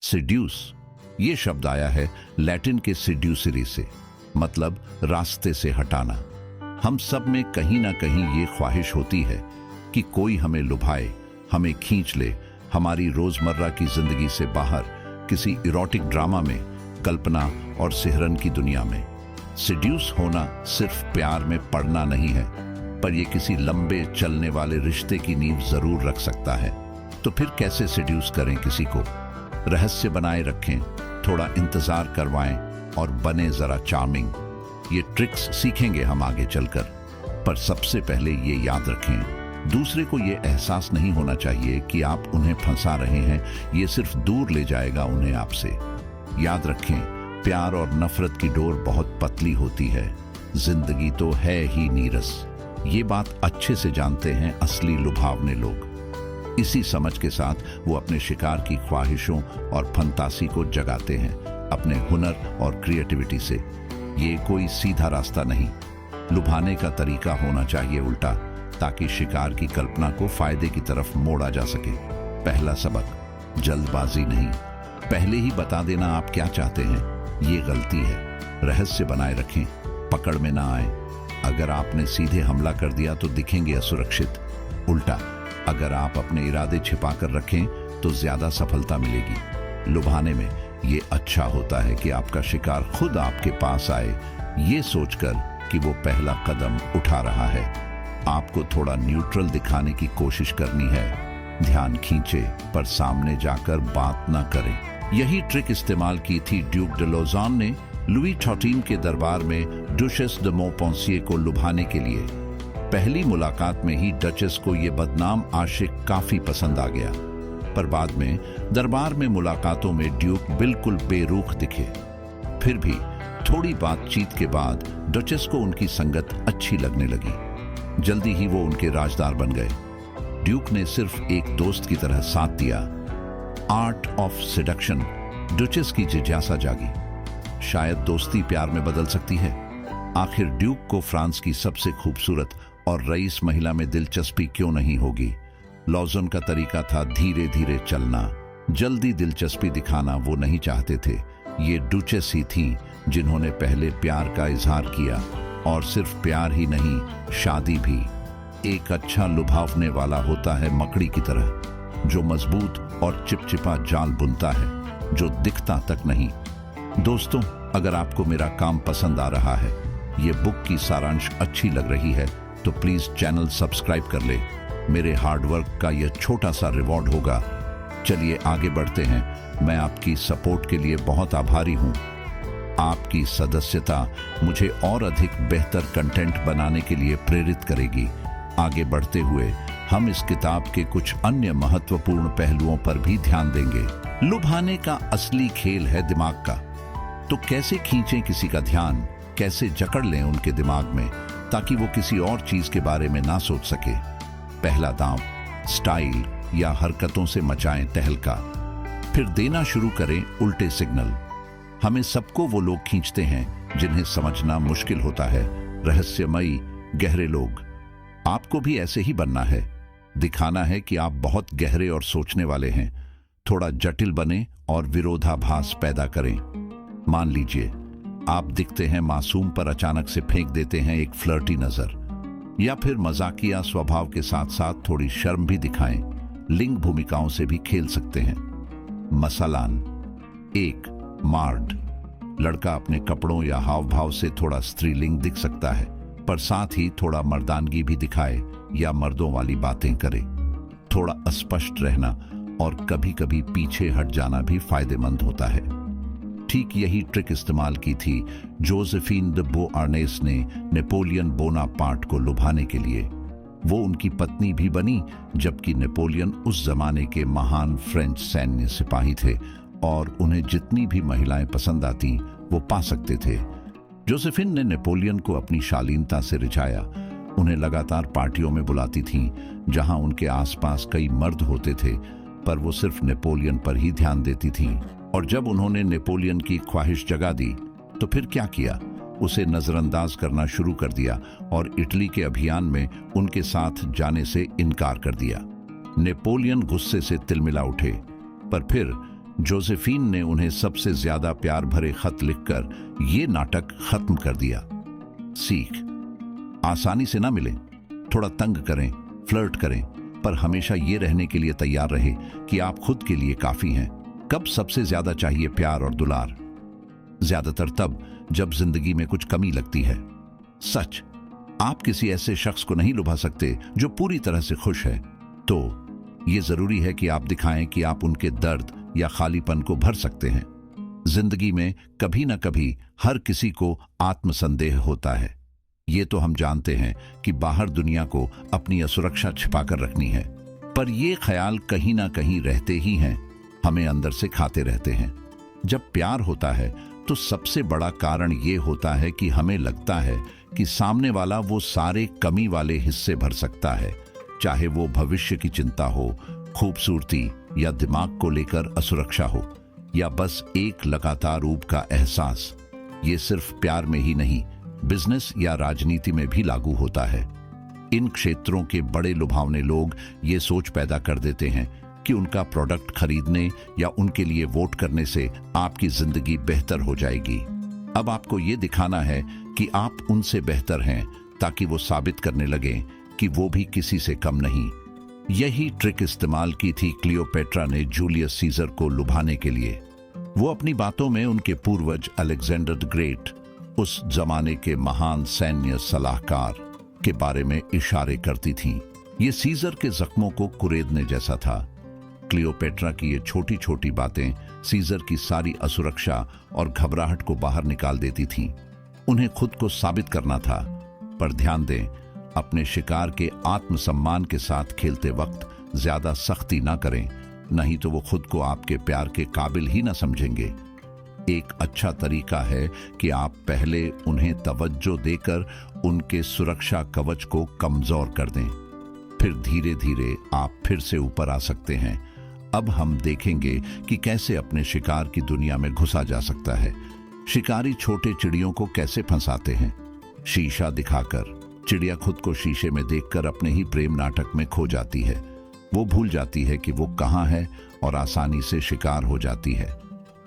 Seduce ये शब्द आया है लैटिन के सिड्यूसरी से, मतलब रास्ते से हटाना। हम सब में कहीं ना कहीं ये ख्वाहिश होती है कि कोई हमें लुभाए, हमें खींच ले हमारी रोजमर्रा की जिंदगी से बाहर, किसी इरोटिक ड्रामा में, कल्पना और सिहरन की दुनिया में। सिड्यूस होना सिर्फ प्यार में पड़ना नहीं है, पर यह किसी लंबे चलने वाले रिश्ते की नींव जरूर रख सकता है। तो फिर कैसे सिड्यूस करें किसी को? रहस्य बनाए रखें, थोड़ा इंतजार करवाएं और बने जरा चार्मिंग। ये ट्रिक्स सीखेंगे हम आगे चलकर, पर सबसे पहले ये याद रखें, दूसरे को ये एहसास नहीं होना चाहिए कि आप उन्हें फंसा रहे हैं। ये सिर्फ दूर ले जाएगा उन्हें आपसे। याद रखें, प्यार और नफरत की डोर बहुत पतली होती है। जिंदगी तो है ही नीरस। ये बात अच्छे से जानते हैं असली लुभावने लोग। इसी समझ के साथ वो अपने शिकार की ख्वाहिशों और फंतासी को जगाते हैं अपने हुनर और क्रिएटिविटी से। ये कोई सीधा रास्ता नहीं, लुभाने का तरीका होना चाहिए उल्टा, ताकि शिकार की कल्पना को फायदे की तरफ मोड़ा जा सके। पहला सबक, जल्दबाजी नहीं। पहले ही बता देना आप क्या चाहते हैं, ये गलती है। रहस्य बनाए रखें, पकड़ में ना आए। अगर आपने सीधे हमला कर दिया तो दिखेंगे असुरक्षित। उल्टा, अगर आप अपने इरादे छिपा कर रखें तो ज्यादा सफलता मिलेगी। लुभाने में ये अच्छा होता है कि आपका शिकार खुद आपके पास आए, ये सोचकर कि वो पहला कदम उठा रहा है। आपको थोड़ा न्यूट्रल दिखाने की कोशिश करनी है। ध्यान खींचे पर सामने जाकर बात ना करें। यही ट्रिक इस्तेमाल की थी ड्यूक डे लोज़ान ने लुई XIV के दरबार में डुचेस de Montpensier को लुभाने के लिए। पहली मुलाकात में ही डचेस को ये बदनाम आशिक काफी पसंद आ गया, पर बाद में दरबार में मुलाकातों में ड्यूक बिल्कुल बेरुख दिखे। फिर भी थोड़ी बातचीत के बाद डचेस को उनकी संगत अच्छी लगने लगी। जल्दी ही वो उनके राजदार बन गए। ड्यूक ने सिर्फ एक दोस्त की तरह साथ दिया। आर्ट ऑफ सेडक्शन, डचेस की जिज्ञासा जागी। शायद दोस्ती प्यार में बदल सकती है। आखिर ड्यूक को फ्रांस की सबसे खूबसूरत और रईस महिला में दिलचस्पी क्यों नहीं होगी? लॉज़न का तरीका था धीरे धीरे चलना, जल्दी दिलचस्पी दिखाना वो नहीं चाहते थे। ये डुचेस ही थीं जिन्होंने पहले प्यार का इजहार किया, और सिर्फ प्यार ही नहीं, शादी भी। एक अच्छा लुभावने वाला होता है मकड़ी की तरह, जो मजबूत और चिपचिपा जाल बुनता है, जो दिखता तक नहीं। दोस्तों, अगर आपको मेरा काम पसंद आ रहा है, ये बुक की सारांश अच्छी लग रही है, तो प्लीज चैनल सब्सक्राइब कर ले। मेरे हार्डवर्क का यह छोटा सा रिवॉर्ड होगा। चलिए आगे बढ़ते हैं। मैं आपकी सपोर्ट के लिए बहुत आभारी हूं। आपकी सदस्यता मुझे और अधिक बेहतर कंटेंट बनाने के लिए प्रेरित करेगी। आगे बढ़ते हुए हम इस किताब के कुछ अन्य महत्वपूर्ण पहलुओं पर भी ध्यान देंगे। लुभाने का असली खेल है दिमाग का। तो कैसे खींचें किसी का ध्यान, कैसे जकड़ लें उनके दिमाग में ताकि वो किसी और चीज के बारे में ना सोच सके। पहला दांव, स्टाइल या हरकतों से मचाएं तहलका। फिर देना शुरू करें उल्टे सिग्नल। हमें सबको वो लोग खींचते हैं जिन्हें समझना मुश्किल होता है, रहस्यमयी, गहरे लोग। आपको भी ऐसे ही बनना है। दिखाना है कि आप बहुत गहरे और सोचने वाले हैं। थोड़ा जटिल बने और विरोधाभास पैदा करें। मान लीजिए आप दिखते हैं मासूम, पर अचानक से फेंक देते हैं एक फ्लर्टी नजर, या फिर मजाकिया स्वभाव के साथ साथ थोड़ी शर्म भी दिखाएं। लिंग भूमिकाओं से भी खेल सकते हैं। मसलान, एक मार्ड, लड़का अपने कपड़ों या हाव भाव से थोड़ा स्त्रीलिंग दिख सकता है, पर साथ ही थोड़ा मर्दानगी भी दिखाए या मर्दों वाली बातें करे। थोड़ा अस्पष्ट रहना और कभी कभी पीछे हट जाना भी फायदेमंद होता है। ठीक यही ट्रिक इस्तेमाल की थी जोसेफिन de Beauharnais ने नेपोलियन बोनापार्ट को लुभाने के लिए। वो उनकी पत्नी भी बनी, जबकि नेपोलियन उस जमाने के महान फ्रेंच सैन्य सिपाही थे और उन्हें जितनी भी महिलाएं पसंद आती वो पा सकते थे। जोसेफिन ने नेपोलियन को अपनी शालीनता से रिझाया। उन्हें लगातार पार्टियों में बुलाती थीं, जहां उनके आसपास कई मर्द होते थे, पर वो सिर्फ नेपोलियन पर ही ध्यान देती थीं। और जब उन्होंने नेपोलियन की ख्वाहिश जगा दी तो फिर क्या किया? उसे नजरअंदाज करना शुरू कर दिया और इटली के अभियान में उनके साथ जाने से इनकार कर दिया। नेपोलियन गुस्से से तिलमिला उठे, पर फिर जोसेफीन ने उन्हें सबसे ज्यादा प्यार भरे खत लिखकर यह नाटक खत्म कर दिया। सीख, आसानी से ना मिलें, थोड़ा तंग करें, फ्लर्ट करें, पर हमेशा ये रहने के लिए तैयार रहे कि आप खुद के लिए काफी हैं। कब सबसे ज्यादा चाहिए प्यार और दुलार? ज्यादातर तब जब जिंदगी में कुछ कमी लगती है। सच, आप किसी ऐसे शख्स को नहीं लुभा सकते जो पूरी तरह से खुश है, तो ये जरूरी है कि आप दिखाएं कि आप उनके दर्द या खालीपन को भर सकते हैं। जिंदगी में कभी ना कभी हर किसी को आत्मसंदेह होता है। ये तो हम जानते हैं कि बाहर दुनिया को अपनी असुरक्षा छिपाकर रखनी है, पर ये ख्याल कहीं ना कहीं रहते ही हैं, हमें अंदर से खाते रहते हैं। जब प्यार होता है तो सबसे बड़ा कारण ये होता है कि हमें लगता है कि सामने वाला वो सारे कमी वाले हिस्से भर सकता है, चाहे वो भविष्य की चिंता हो, खूबसूरती या दिमाग को लेकर असुरक्षा हो, या बस एक लगातार ऊब का एहसास। ये सिर्फ प्यार में ही नहीं, बिजनेस या राजनीति में भी लागू होता है। इन क्षेत्रों के बड़े लुभावने लोग ये सोच पैदा कर देते हैं कि उनका प्रोडक्ट खरीदने या उनके लिए वोट करने से आपकी जिंदगी बेहतर हो जाएगी। अब आपको ये दिखाना है कि आप उनसे बेहतर हैं, ताकि वो साबित करने लगें कि वो भी किसी से कम नहीं। यही ट्रिक इस्तेमाल की थी क्लियोपेट्रा ने जूलियस सीजर को लुभाने के लिए। वो अपनी बातों में उनके पूर्वज अलेक्जेंडर द ग्रेट, उस जमाने के महान सैन्य सलाहकार के बारे में इशारे करती थीं। ये सीजर के जख्मों को कुरेदने जैसा था। क्लियोपेट्रा की ये छोटी छोटी बातें सीजर की सारी असुरक्षा और घबराहट को बाहर निकाल देती थीं। उन्हें खुद को साबित करना था, पर ध्यान दें, अपने शिकार के आत्मसम्मान के साथ खेलते वक्त ज्यादा सख्ती ना करें, नहीं तो वो खुद को आपके प्यार के काबिल ही ना समझेंगे। एक अच्छा तरीका है कि आप पहले उन्हें तवज्जो देकर उनके सुरक्षा कवच को कमजोर कर दें, फिर धीरे धीरे आप फिर से ऊपर आ सकते हैं। अब हम देखेंगे कि कैसे अपने शिकार की दुनिया में घुसा जा सकता है। शिकारी छोटे चिड़ियों को कैसे फंसाते हैं? शीशा दिखाकर। चिड़िया खुद को शीशे में देखकर अपने ही प्रेम नाटक में खो जाती है। वो भूल जाती है कि वो कहाँ है और आसानी से शिकार हो जाती है।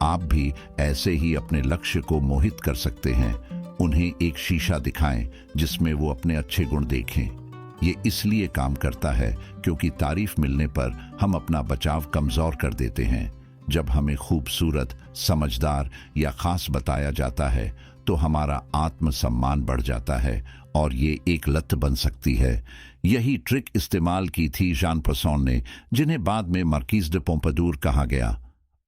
आप भी ऐसे ही अपने लक्ष्य को मोहित कर सकते हैं। उन्हें एक शीशा दिखाएं जिसमें वो अपने अच्छे गुण देखें। ये इसलिए काम करता है क्योंकि तारीफ मिलने पर हम अपना बचाव कमजोर कर देते हैं। जब हमें खूबसूरत, समझदार या खास बताया जाता है तो हमारा आत्मसम्मान बढ़ जाता है और ये एक लत बन सकती है। यही ट्रिक इस्तेमाल की थी जान पसौन ने, जिन्हें बाद में मार्कीज डे पोम्पाडूर कहा गया।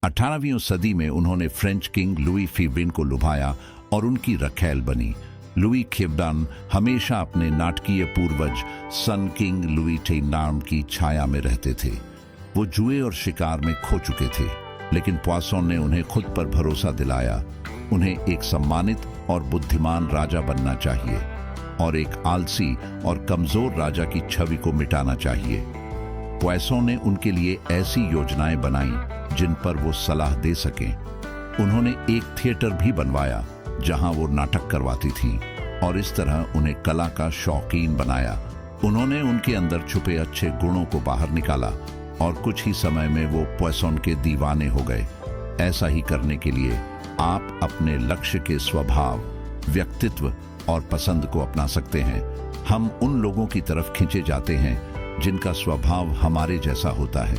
18वीं सदी में उन्होंने फ्रेंच किंग लुई फिफ्टीन को लुभाया और उनकी रखैल बनी। लुई फिफ्टीन हमेशा अपने नाटकीय पूर्वज सन किंग लुई टेनार्म की छाया में रहते थे। वो जुए और शिकार में खो चुके थे, लेकिन पॉसोन ने उन्हें खुद पर भरोसा दिलाया। उन्हें एक सम्मानित और बुद्धिमान राजा बनना चाहिए और एक आलसी और कमजोर राजा की छवि को मिटाना चाहिए। पॉसोन ने उनके लिए ऐसी योजनाएं बनाई जिन पर वो सलाह दे सकें। उन्होंने एक थिएटर भी बनवाया जहां वो नाटक करवाती थीं और इस तरह उन्हें कला का शौकीन बनाया। उन्होंने उनके अंदर छुपे अच्छे गुणों को बाहर निकाला और कुछ ही समय में वो पॉसोन के दीवाने हो गए। ऐसा ही करने के लिए आप अपने लक्ष्य के स्वभाव, व्यक्तित्व और पसंद को अपना सकते हैं। हम उन लोगों की तरफ खींचे जाते हैं जिनका स्वभाव हमारे जैसा होता है।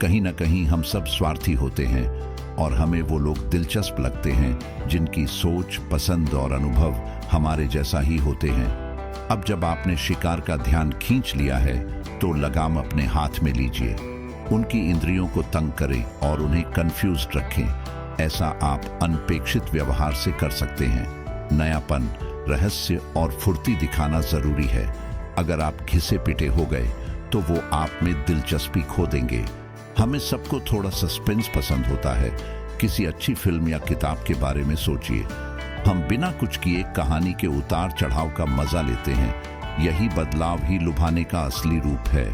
कहीं ना कहीं हम सब स्वार्थी होते हैं और हमें वो लोग दिलचस्प लगते हैं जिनकी सोच, पसंद और अनुभव हमारे जैसा ही होते हैं। अब जब आपने शिकार का ध्यान खींच लिया है तो लगाम अपने हाथ में लीजिए। उनकी इंद्रियों को तंग करें और उन्हें कंफ्यूज्ड रखें। ऐसा आप अनपेक्षित व्यवहार से कर सकते हैं। नयापन, रहस्य और फुर्ती दिखाना जरूरी है। अगर आप घिसे पिटे हो गए तो वो आप में दिलचस्पी खो देंगे। हमें सबको थोड़ा सस्पेंस पसंद होता है। किसी अच्छी फिल्म या किताब के बारे में सोचिए। हम बिना कुछ किए कहानी के उतार चढ़ाव का मजा लेते हैं। यही बदलाव ही लुभाने का असली रूप है।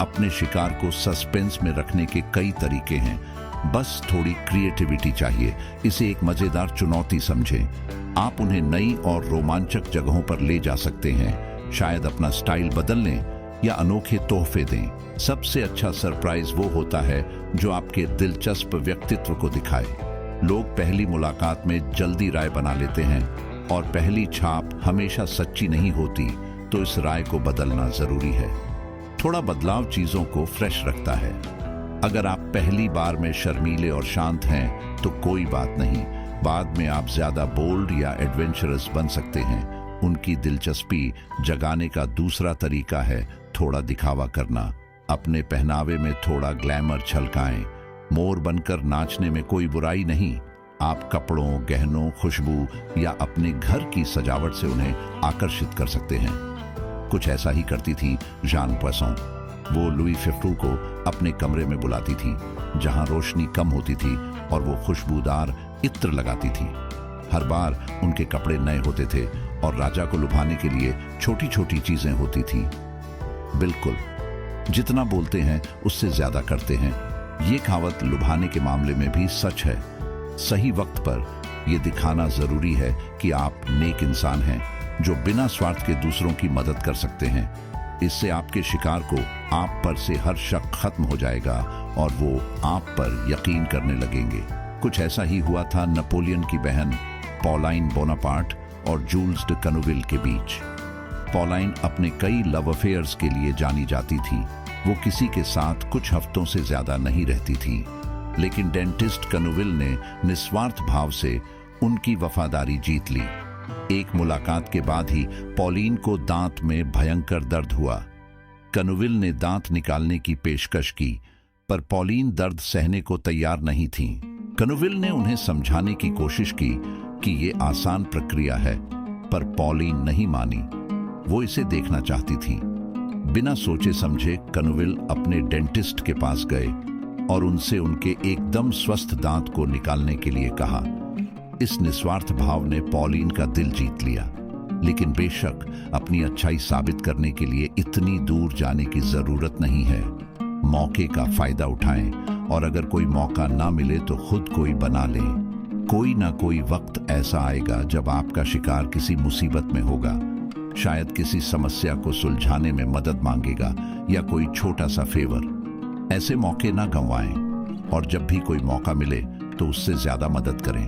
अपने शिकार को सस्पेंस में रखने के कई तरीके हैं, बस थोड़ी क्रिएटिविटी चाहिए। इसे एक मजेदार चुनौती समझें। आप उन्हें नई और रोमांचक जगहों पर ले जा सकते हैं। शायद अपना स्टाइल बदल लें, या अनोखे तोहफे दें। सबसे अच्छा सरप्राइज वो होता है जो आपके दिलचस्प व्यक्तित्व को दिखाए। लोग पहली मुलाकात में जल्दी राय बना लेते हैं और पहली छाप हमेशा सच्ची नहीं होती, तो इस राय को बदलना जरूरी है। थोड़ा बदलाव चीजों को फ्रेश रखता है। अगर आप पहली बार में शर्मीले और शांत हैं तो कोई बात नहीं, बाद में आप ज्यादा बोल्ड या एडवेंचरस बन सकते हैं। उनकी दिलचस्पी जगाने का दूसरा तरीका है थोड़ा दिखावा करना। अपने पहनावे में थोड़ा ग्लैमर छलकाएं। मोर बनकर नाचने में कोई बुराई नहीं। आप कपड़ों, गहनों, खुशबू या अपने घर की सजावट से उन्हें आकर्षित कर सकते हैं। कुछ ऐसा ही करती थी जान पॉइसॉन। वो लुई फिफ्टू को अपने कमरे में बुलाती थी, जहां रोशनी कम होती थी, और वो खुशबूदार इत्र लगाती थी। हर बार उनके कपड़े नए होते थे और राजा को लुभाने के लिए छोटी छोटी चीजें होती थी। बिल्कुल, जितना बोलते हैं उससे ज्यादा करते हैं। ये कहावत लुभाने के मामले में भी सच है। सही वक्त पर यह दिखाना जरूरी है कि आप नेक इंसान हैं जो बिना स्वार्थ के दूसरों की मदद कर सकते हैं। इससे आपके शिकार को आप पर से हर शक खत्म हो जाएगा और वो आप पर यकीन करने लगेंगे। कुछ ऐसा ही हुआ था नेपोलियन की बहन पॉलाइन बोनापार्ट और जूल्स डे कनोविल के बीच। पॉलाइन अपने कई लव अफेयर्स के लिए जानी जाती थी। वो किसी के साथ कुछ हफ्तों से ज्यादा नहीं रहती थी, लेकिन डेंटिस्ट कनोविल ने निस्वार्थ भाव से उनकी वफादारी जीत ली। एक मुलाकात के बाद ही पॉलिन को दांत में भयंकर दर्द हुआ। कनोविल ने दांत निकालने की पेशकश की, पर पॉलिन दर्द सहने को तैयार नहीं थी। कनोविल ने उन्हें समझाने की कोशिश की कि ये आसान प्रक्रिया है, पर पॉलिन नहीं मानी। वो इसे देखना चाहती थी। बिना सोचे समझे कनोविल अपने डेंटिस्ट के पास गए और उनसे उनके एकदम स्वस्थ दांत को निकालने के लिए कहा। इस निस्वार्थ भाव ने पॉलिन का दिल जीत लिया। लेकिन बेशक अपनी अच्छाई साबित करने के लिए इतनी दूर जाने की जरूरत नहीं है। मौके का फायदा उठाएं और अगर कोई मौका ना मिले तो खुद कोई बना लें। कोई ना कोई वक्त ऐसा आएगा जब आपका शिकार किसी मुसीबत में होगा। शायद किसी समस्या को सुलझाने में मदद मांगेगा या कोई छोटा सा फेवर। ऐसे मौके ना गंवाएं और जब भी कोई मौका मिले तो उससे ज्यादा मदद करें।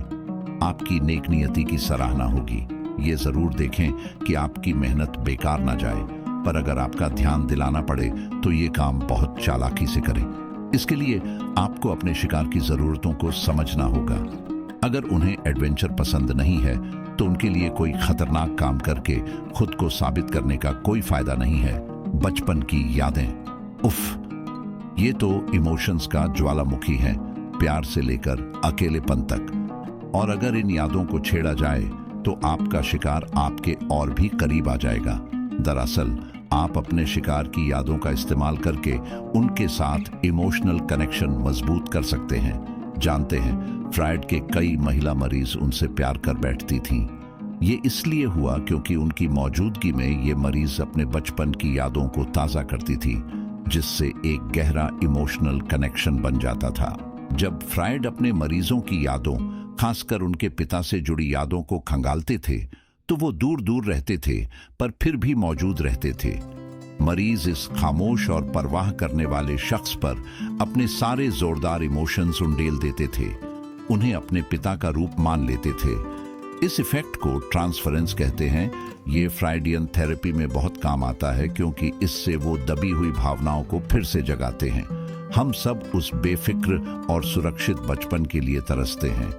आपकी नेक नियति की सराहना होगी। ये जरूर देखें कि आपकी मेहनत बेकार ना जाए, पर अगर आपका ध्यान दिलाना पड़े तो ये काम बहुत चालाकी से करें। इसके लिए आपको अपने शिकार की जरूरतों को समझना होगा। अगर उन्हें एडवेंचर पसंद नहीं है तो उनके लिए कोई खतरनाक काम करके खुद को साबित करने का कोई फायदा नहीं है। बचपन की यादें, उफ, ये तो इमोशंस का ज्वालामुखी है, प्यार से लेकर अकेलेपन तक। और अगर इन यादों को छेड़ा जाए तो आपका शिकार आपके और भी करीब आ जाएगा। दरअसल आप अपने शिकार की यादों का इस्तेमाल करके उनके साथ इमोशनल कनेक्शन मजबूत कर सकते हैं। जानते हैं, फ्रायड के कई महिला मरीज उनसे प्यार कर बैठती थीं। ये इसलिए हुआ क्योंकि उनकी मौजूदगी में ये मरीज अपने बचपन की यादों को ताज़ा करती थी, जिससे एक गहरा इमोशनल कनेक्शन बन जाता था। जब फ्रायड अपने मरीजों की यादों, खासकर उनके पिता से जुड़ी यादों को खंगालते थे, तो वो दूर दूर रहते थे पर फिर भी मौजूद रहते थे। मरीज इस खामोश और परवाह करने वाले शख्स पर अपने सारे जोरदार इमोशंस उंडेल देते थे। उन्हें अपने पिता का रूप मान लेते थे। इस इफेक्ट को ट्रांसफरेंस कहते हैं। ये फ्राइडियन थेरेपी में बहुत काम आता है क्योंकि इससे वो दबी हुई भावनाओं को फिर से जगाते हैं। हम सब उस बेफिक्र और सुरक्षित बचपन के लिए तरसते हैं।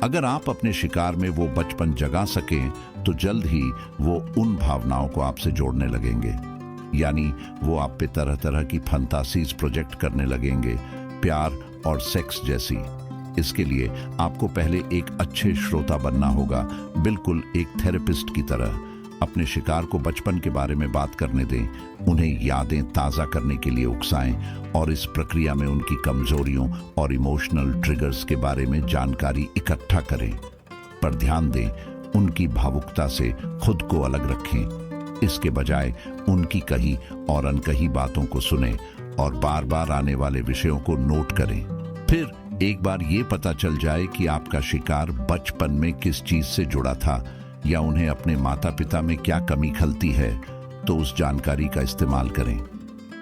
अगर आप अपने शिकार में वो बचपन जगा सकें तो जल्द ही वो उन भावनाओं को आपसे जोड़ने लगेंगे। यानी वो आप पे तरह तरह की फंतासीज प्रोजेक्ट करने लगेंगे, प्यार और सेक्स जैसी। इसके लिए आपको पहले एक अच्छे श्रोता बनना होगा, बिल्कुल एक थेरेपिस्ट की तरह। अपने शिकार को बचपन के बारे में बात करने दें, उन्हें यादें ताज़ा करने के लिए उकसाएं और इस प्रक्रिया में उनकी कमजोरियों और इमोशनल ट्रिगर्स के बारे में जानकारी इकट्ठा करें। पर ध्यान दें, उनकी भावुकता से खुद को अलग रखें। इसके बजाय उनकी कही और अनकही बातों को सुनें और बार बार आने वाले विषयों को नोट करें। फिर एक बार ये पता चल जाए कि आपका शिकार बचपन में किस चीज से जुड़ा था या उन्हें अपने माता पिता में क्या कमी खलती है, तो उस जानकारी का इस्तेमाल करें।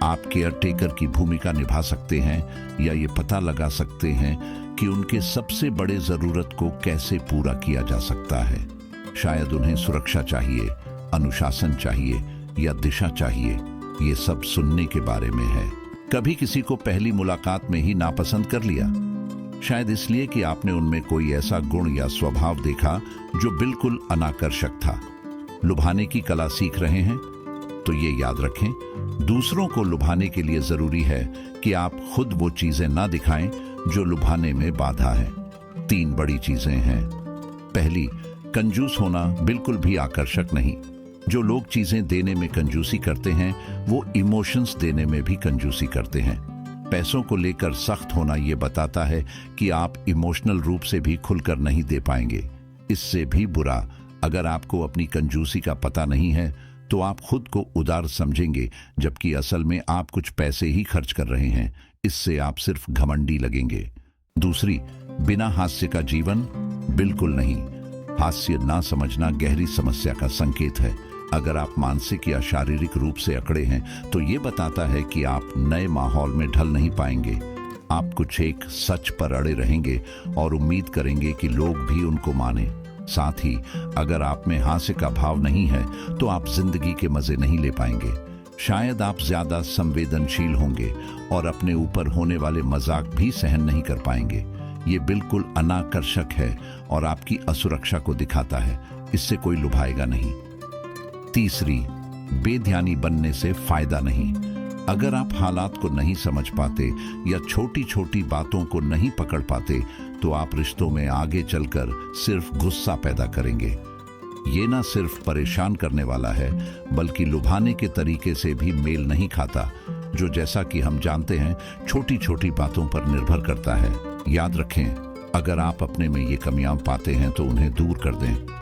आप केयर टेकर की भूमिका निभा सकते हैं या ये पता लगा सकते हैं कि उनके सबसे बड़े जरूरत को कैसे पूरा किया जा सकता है। शायद उन्हें सुरक्षा चाहिए, अनुशासन चाहिए या दिशा चाहिए। ये सब सुनने के बारे में है। कभी किसी को पहली मुलाकात में ही नापसंद कर लिया, शायद इसलिए कि आपने उनमें कोई ऐसा गुण या स्वभाव देखा जो बिल्कुल अनाकर्षक था। लुभाने की कला सीख रहे हैं तो ये याद रखें, दूसरों को लुभाने के लिए जरूरी है कि आप खुद वो चीजें ना दिखाएं जो लुभाने में बाधा है। 3 बड़ी चीजें हैं। पहली, कंजूस होना बिल्कुल भी आकर्षक नहीं। जो लोग चीजें देने में कंजूसी करते हैं वो इमोशंस देने में भी कंजूसी करते हैं। पैसों को लेकर सख्त होना ये बताता है कि आप इमोशनल रूप से भी खुलकर नहीं दे पाएंगे। इससे भी बुरा, अगर आपको अपनी कंजूसी का पता नहीं है तो आप खुद को उदार समझेंगे, जबकि असल में आप कुछ पैसे ही खर्च कर रहे हैं। इससे आप सिर्फ घमंडी लगेंगे। दूसरी, बिना हास्य का जीवन बिल्कुल नहीं। हास्य ना समझना गहरी समस्या का संकेत है। अगर आप मानसिक या शारीरिक रूप से अकड़े हैं तो ये बताता है कि आप नए माहौल में ढल नहीं पाएंगे। आप कुछ एक सच पर अड़े रहेंगे और उम्मीद करेंगे कि लोग भी उनको माने। साथ ही अगर आप में हास्य का भाव नहीं है तो आप जिंदगी के मजे नहीं ले पाएंगे। शायद आप ज्यादा संवेदनशील होंगे और अपने ऊपर होने वाले मजाक भी सहन नहीं कर पाएंगे। ये बिल्कुल अनाकर्षक है और आपकी असुरक्षा को दिखाता है। इससे कोई लुभाएगा नहीं। तीसरी, बेध्यानी बनने से फायदा नहीं। अगर आप हालात को नहीं समझ पाते या छोटी छोटी बातों को नहीं पकड़ पाते तो आप रिश्तों में आगे चलकर सिर्फ गुस्सा पैदा करेंगे। ये ना सिर्फ परेशान करने वाला है बल्कि लुभाने के तरीके से भी मेल नहीं खाता, जो जैसा कि हम जानते हैं छोटी छोटी बातों पर निर्भर करता है। याद रखें, अगर आप अपने में ये कमियां पाते हैं तो उन्हें दूर कर दें।